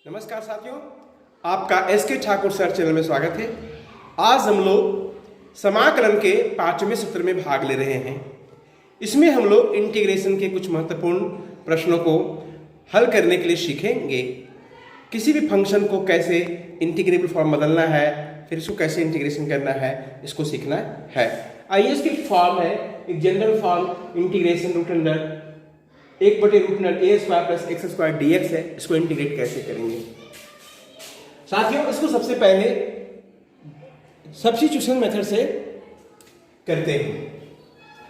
नमस्कार साथियों, आपका एसके ठाकुर सर चैनल में स्वागत है। आज हम लोग समाकलन के 5वें सूत्र में भाग ले रहे हैं। इसमें हम लोग इंटीग्रेशन के कुछ महत्वपूर्ण प्रश्नों को हल करने के लिए सीखेंगे। किसी भी फंक्शन को कैसे इंटीग्रेबल फॉर्म बदलना है, फिर इसको कैसे इंटीग्रेशन करना है, इसको सीखना है। आइए इसकी फॉर्म है एक general form integration root under 1/√a² + x² dx है। इसको इंटीग्रेट कैसे करेंगे साथियों? इसको सबसे पहले सब्स्टिट्यूशन मेथड से करते हैं।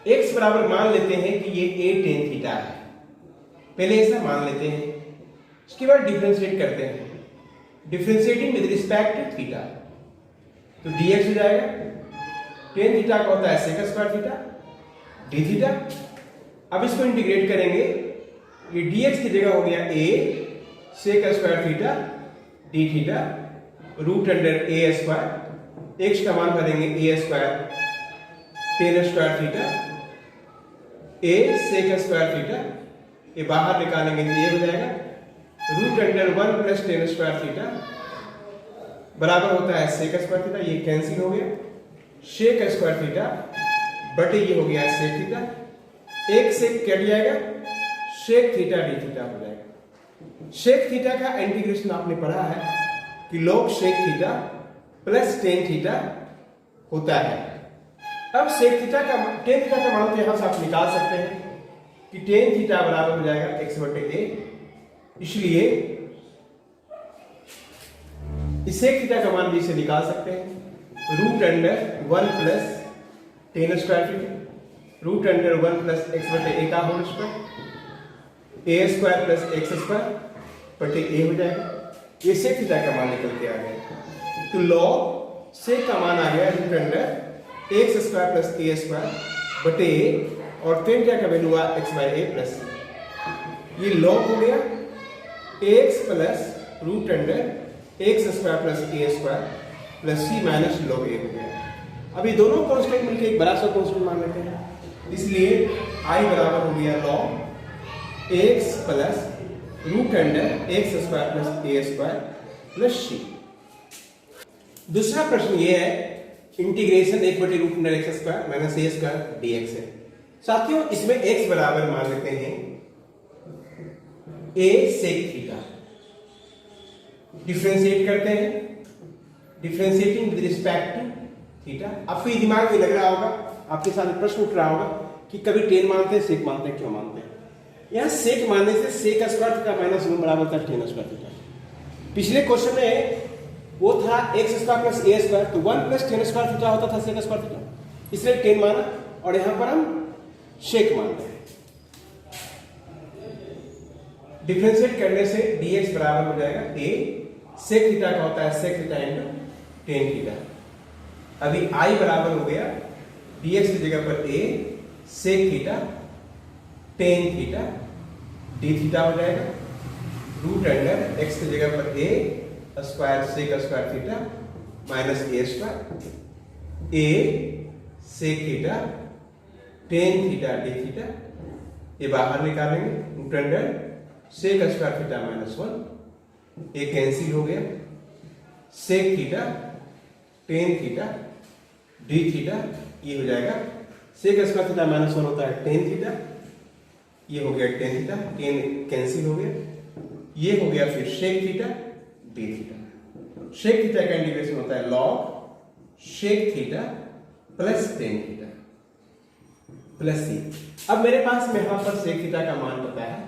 x बराबर मान लेते हैं कि ये a tan थीटा है, पहले ऐसा मान लेते हैं। उसके बाद डिफरेंशिएट करते हैं, differentiating with respect to theta, तो dx हो जाएगा। tan थीटा का होता है sec² थीटा d थीटा। अब इसको इंटीग्रेट करेंगे, ये dx की जगह हो गया a sec² theta d theta root under a², x का मान भरेंगे a² tan² theta a sec² theta, ये बाहर निकालेंगे तो ये हो जाएगा रूट अंडर 1 + tan² थीटा बराबर होता है sec² थीटा, ये कैंसिल हो गया sec² थीटा बटे ये हो गया sec थीटा, एक से कट जाएगा sec थीटा d थीटा हो जाएगा। sec थीटा का इंटीग्रेशन आपने पढ़ा है कि log sec theta plus tan theta होता है। अब tan थीटा का मान तो यहां से आप निकाल सकते हैं कि tan थीटा बराबर हो जाएगा x/a, इसलिए इस sec थीटा का मान भी इसे निकाल सकते हैं root under 1 + tan² theta root under 1 + x/a का होल स्क्वायर a² + x² बटे a हो जाएगा। ये sec थीटा का मान निकल के आ गया, तो log sec का मान आ गया रूट अंडर x² + a² बटे a, और tan थीटा का वैल्यू हुआ x/a प्लस c। ये log हो गया x + root under x² + a² plus c minus log a हो गया। अब ये दोनों कांस्टेंट मिलकर एक बड़ा सा कांस्टेंट मान लेते हैं, इसलिए I बराबर हो गया log x + root under x² + a² plus c। दूसरा प्रश्न ये है इंटीग्रेशन 1/√x² - a² dx है। साथियों इसमें x बराबर मान लेते हैं a sec थीटा, डिफरेंशिएट करते हैं, differentiating with respect to theta. आपको ये दिमाग में लग रहा होगा, आपके सामने प्रश्न उठ रहा होगा कि कभी tan मानते हैं, sec मानते हैं, क्यों मानते हैं? यहां sec मानने से sec² थीटा माइनस 1 बराबर होता है tan² थीटा। पिछले क्वेश्चन में वो था x² + a², तो 1 + tan² थीटा होता था sec² थीटा, इसलिए tan माना, और यहां पर हम sec मानते हैं। डिफरेंशिएट करने से dx बराबर हो जाएगा a sec थीटा का होता है sec थीटा × tan थीटा। अभी I बराबर हो गया dx की जगह पर a sec theta tan theta d theta हो जाएगा रूट अंडर x की जगह पर a square sec² theta minus a² a sec theta tan theta d theta, ये बाहर निकालेंगे root under sec² theta minus 1, a cancel हो गया sec theta tan theta d theta, ये हो जाएगा sec² थीटा माइनस 1 होता है tan थीटा, ये हो गया tan थीटा, tan कैंसिल हो गया, ये हो गया फिर sec theta d theta. sec theta का इंटीग्रेशन होता है log sec theta plus tan theta plus c। अब मेरे पास में यहां पर sec थीटा का मान पता है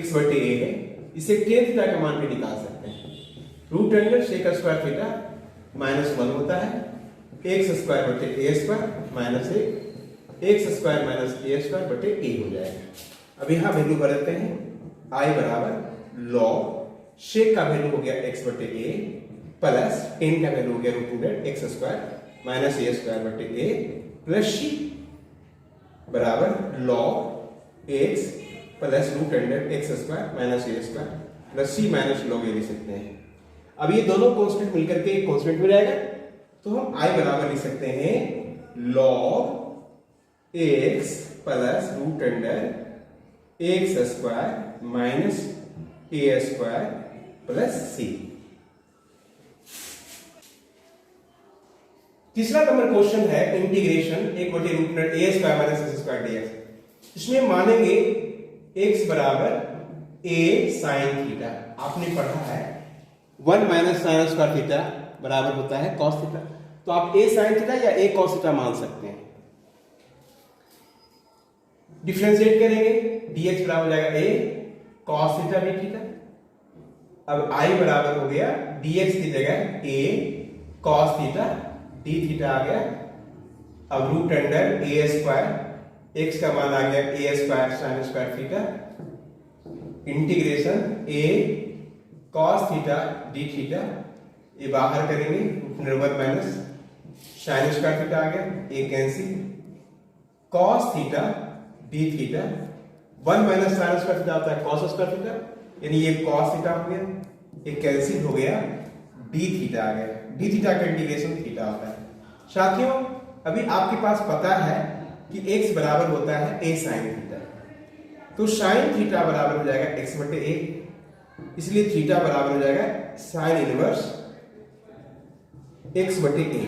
x/a है, इसे tan थीटा का मान भी निकाल सकते हैं। Root under sec² theta minus 1 होता है x² बटे a² minus x² minus a² बटे a हो जाएगा। अब यहां वैल्यू बदलते हैं, I बराबर log sec का वैल्यू हो गया x/a प्लस tan का वैल्यू हो गया root under x² minus a² बटे a प्लस c बराबर log x plus root under x² minus a² plus c minus log a लिख सकते हैं। अब ये दोनों कांस्टेंट मिलकर के एक कांस्टेंट हो जाएगा, तो हम I बराबर लिख सकते हैं log x plus root under x² minus a² plus c. तीसरा नंबर क्वेश्चन है इंटीग्रेशन 1/√a² - x² dx। इसमें मानेंगे x बराबर a sin थीटा। आपने पढ़ा है 1 - sin स्क्वायर थीटा बराबर होता है cos थीटा, तो आप a sin थीटा या a cos थीटा मान सकते हैं। डिफरेंशिएट करेंगे, dx बराबर हो जाएगा a cos theta d theta. अब I बराबर हो गया dx की जगह a cos theta d theta आ गया। अब रूट अंडर a² x का मान आ गया a² sin square theta integration a cos theta d theta. ये बाहर करेंगे root under 1 minus sin square theta आ गया, a cancel cos theta d theta. 1 minus sin square theta होता है cos स्क्वायर थीटा, यानी ये cos थीटा हो गया, एक कैंसिल हो गया, d थीटा आ गया। d थीटा का इंटीग्रेशन थीटा होता है। साथियों अभी आपके पास पता है कि x बराबर होता है a sin थीटा, तो sin थीटा बराबर हो जाएगा x/a, इसलिए थीटा बराबर हो जाएगा sin इनवर्स x/a।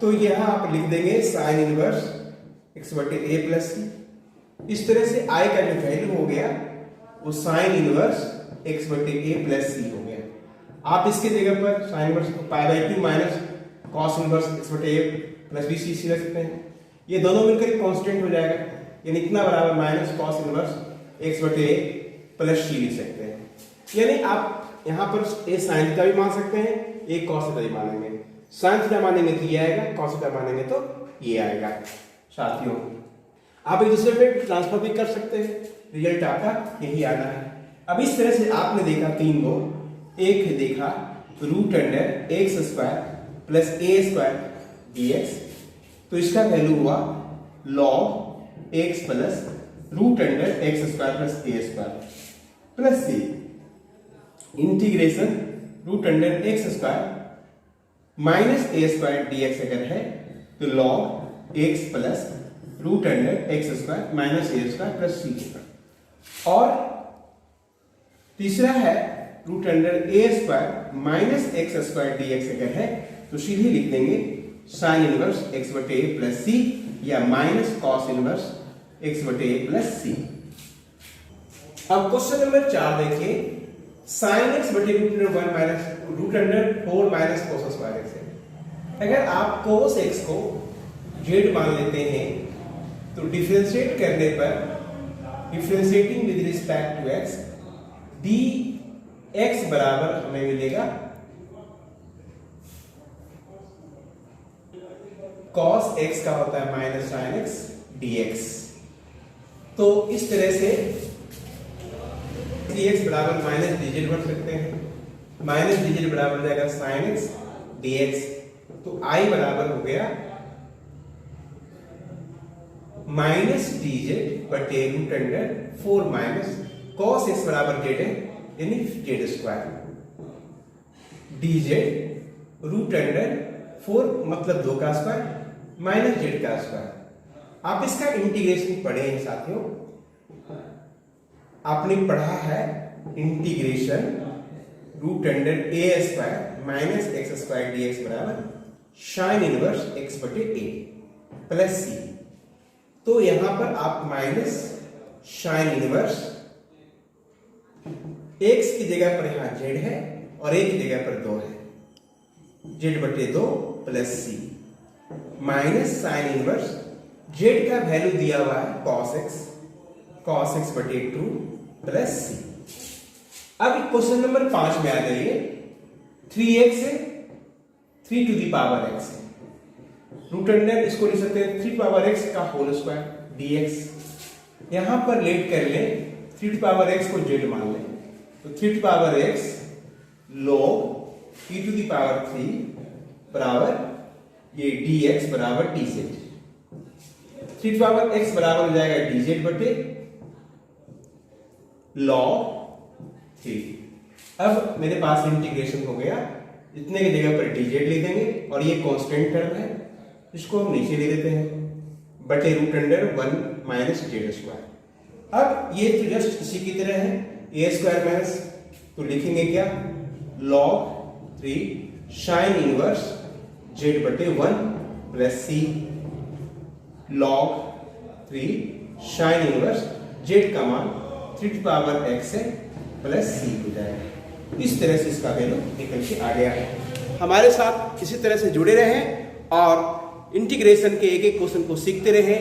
तो यहां आप लिख देंगे sin इनवर्स x/a प्लस सी। इस तरह से I का जो वैल्यू हो गया वो sin इनवर्स x/a प्लस सी हो गया। आप इसके जगह पर sin इनवर्स को π/2 minus cos inverse x/a plus b c रख सकते हैं। ये दोनों मिलकर एक कांस्टेंट हो जाएगा, यानी इतना बराबर minus cos inverse x/a plus c लिख सकते हैं। यानी आप यहाँ पर a sin थीटा भी मान सकते हैं, a cos थीटा भी मानेंगे। sin थीटा मानेंगे तो ये आएगा, cos थीटा मानेंगे तो ये आएगा। साथियों आप एक दूसरे पे ट्रांसफर भी कर सकते हैं, रिजल्ट आपका यही आना है। अब इस तरह से आपने देखा 3 गो, एक देखा root under x² plus a² dx, तो इसका वैल्यू हुआ log x plus root under x² plus a² plus c integration root under x² minus a² dx अगर है तो log x plus root under x² minus a² plus c। और तीसरा है root under a² minus x² dx अगर है तो सीधे लिख देंगे sin inverse x/a plus c या minus cos inverse x/a plus c। अब क्वेश्चन नंबर 4 देखिए, sin x बटे root under 4 minus cos square x है। अगर आप cos x को z मान लेते हैं तो डिफरेंशिएट करने पर differentiating with respect to x dx बराबर हमें मिलेगा cos x का होता है माइनस sin x dx। तो इस तरह से dx बराबर माइनस dz बढ़ सकते हैं, माइनस dz बराबर हो जाएगा sin x dx। तो I बराबर हो गया माइनस dz बटे root under 4 minus cos x बराबर z है, यानी z² dz रूट अंडर 4 मतलब 2 का स्क्वायर माइनस z का स्क्वायर। आप इसका इंटीग्रेशन पढ़े हैं साथियों, आपने पढ़ा है integration root under a² minus x² dx बराबर sin inverse x/a plus c। तो यहां पर आप माइनस sin इनवर्स x की जगह पर यहां z है और a की जगह पर 2 है, z/2 plus c minus sin इनवर्स z का वैल्यू दिया हुआ है cos x बटे 2 प्लस c। अब क्वेश्चन नंबर 5 में आ जाइए, 3x से 3 to the power x root under इसको लिख सकते हैं 3 टू पावर x का होल स्क्वायर dx। यहां पर लेट कर ले 3 टू पावर x को z मान लें, तो 3 to power x log e to the power 3 बराबर ये dx बराबर dz। 3 टू पावर x बराबर हो जाएगा dz बटे log 3। अब मेरे पास इंटीग्रेशन हो गया, इतने की जगह पर dz लिख देंगे और ये कांस्टेंट टर्म है, इसको हम नीचे ले देते हैं बटे रूट अंडर 1 माइनस z²। अब ये तो जस्ट इसी की तरह है a² माइनस तो लिखेंगे क्या, log 3 sine inverse z/1 plus c log 3 sine inverse z का मान 3x है प्लस c हो जाएगा। इस तरह से इसका वैल्यू निकल के आ गया है। हमारे साथ इसी तरह से जुड़े रहें और इंटीग्रेशन के एक एक क्वेश्चन को सीखते रहें।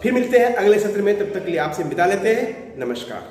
फिर मिलते हैं अगले सत्र में, तब तक के लिए आपसे विदा लेते हैं। नमस्कार।